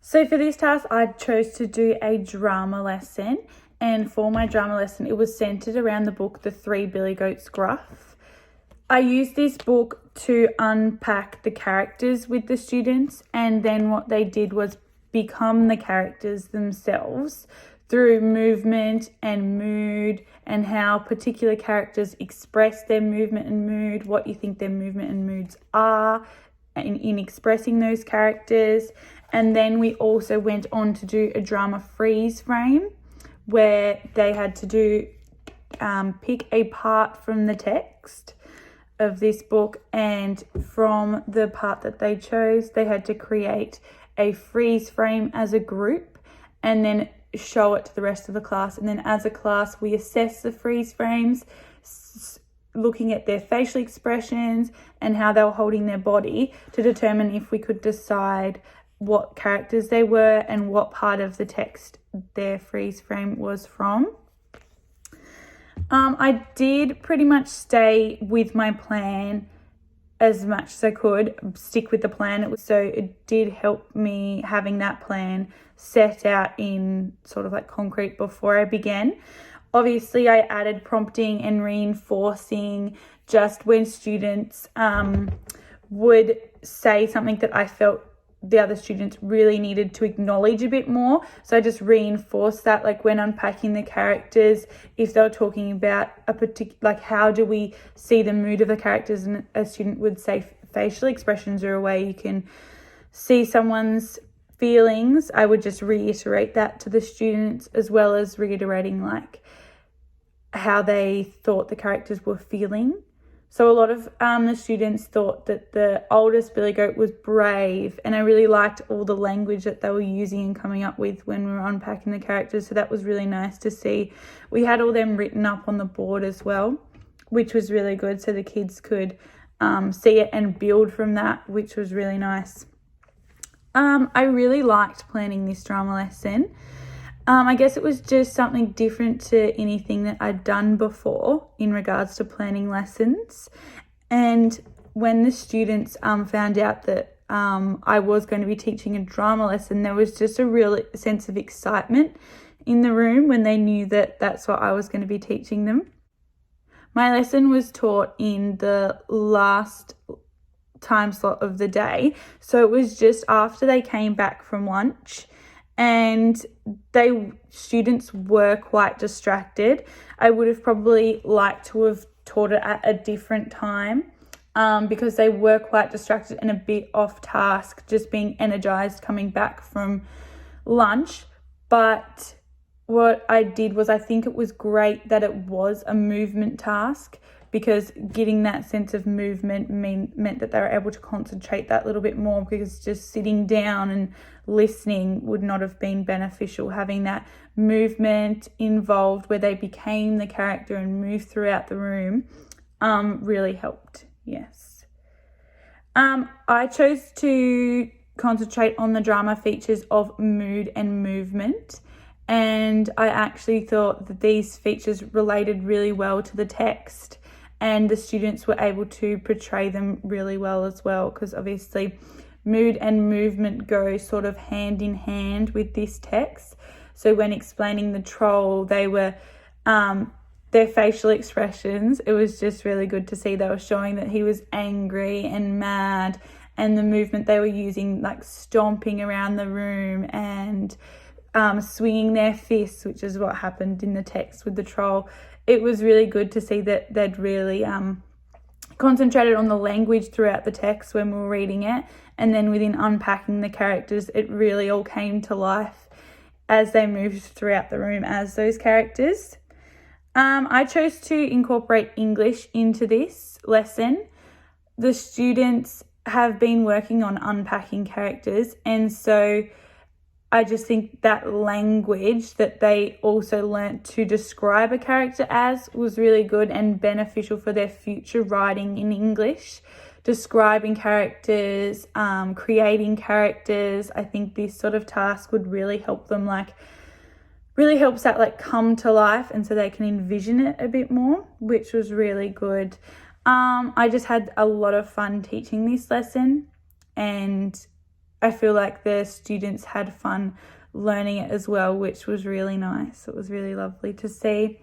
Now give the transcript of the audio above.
So for this task, I chose to do a drama lesson. And for my drama lesson, it was centered around the book, The Three Billy Goats Gruff. I used this book to unpack the characters with the students, and then what they did was become the characters themselves through movement and mood and how particular characters express their movement and mood, what you think their movement and moods are in expressing those characters. And then we also went on to do a drama freeze frame where they had to do pick a part from the text of this book, and from the part that they chose, they had to create a freeze frame as a group and then show it to the rest of the class. And then as a class, we assess the freeze frames, looking at their facial expressions and how they were holding their body to determine if we could decide what characters they were and what part of the text their freeze frame was from. I did pretty much stay with my plan as much as I could, stick with the plan. So it did help me having that plan set out in sort of like concrete before I began. Obviously, I added prompting and reinforcing just when students would say something that I felt the other students really needed to acknowledge a bit more. So I just reinforced that, like when unpacking the characters, if they were talking about a particular, like how do we see the mood of the characters, and a student would say facial expressions are a way you can see someone's feelings, I would just reiterate that to the students, as well as reiterating like how they thought the characters were feeling. So a lot of the students thought that the oldest Billy Goat was brave, and I really liked all the language that they were using and coming up with when we were unpacking the characters. So that was really nice to see. We had all them written up on the board as well, which was really good, so the kids could see it and build from that, which was really nice. I really liked planning this drama lesson. I guess it was just something different to anything that I'd done before in regards to planning lessons. And when the students found out that I was going to be teaching a drama lesson, there was just a real sense of excitement in the room when they knew that that's what I was going to be teaching them. My lesson was taught in the last time slot of the day, so it was just after they came back from lunch. And students were quite distracted. I would have probably liked to have taught it at a different time because they were quite distracted and a bit off task, just being energized coming back from lunch. But what I did was, I think it was great that it was a movement task, because getting that sense of movement meant that they were able to concentrate that little bit more, because just sitting down and listening would not have been beneficial. Having that movement involved where they became the character and moved throughout the room really helped, yes. I chose to concentrate on the drama features of mood and movement, and I actually thought that these features related really well to the text, and the students were able to portray them really well as well, because obviously mood and movement go sort of hand in hand with this text. So when explaining the troll, they were their facial expressions, it was just really good to see. They were showing that he was angry and mad, and the movement they were using, like stomping around the room and swinging their fists, which is what happened in the text with the troll. It was really good to see that they'd really concentrated on the language throughout the text when we were reading it, and then within unpacking the characters, it really all came to life as they moved throughout the room as those characters. I chose to incorporate English into this lesson. The students have been working on unpacking characters, and so I just think that language that they also learnt to describe a character as was really good and beneficial for their future writing in English. Describing characters, creating characters. I think this sort of task would really help them, really helps that come to life, and so they can envision it a bit more, which was really good. I just had a lot of fun teaching this lesson, and I feel like the students had fun learning it as well, which was really nice. It was really lovely to see.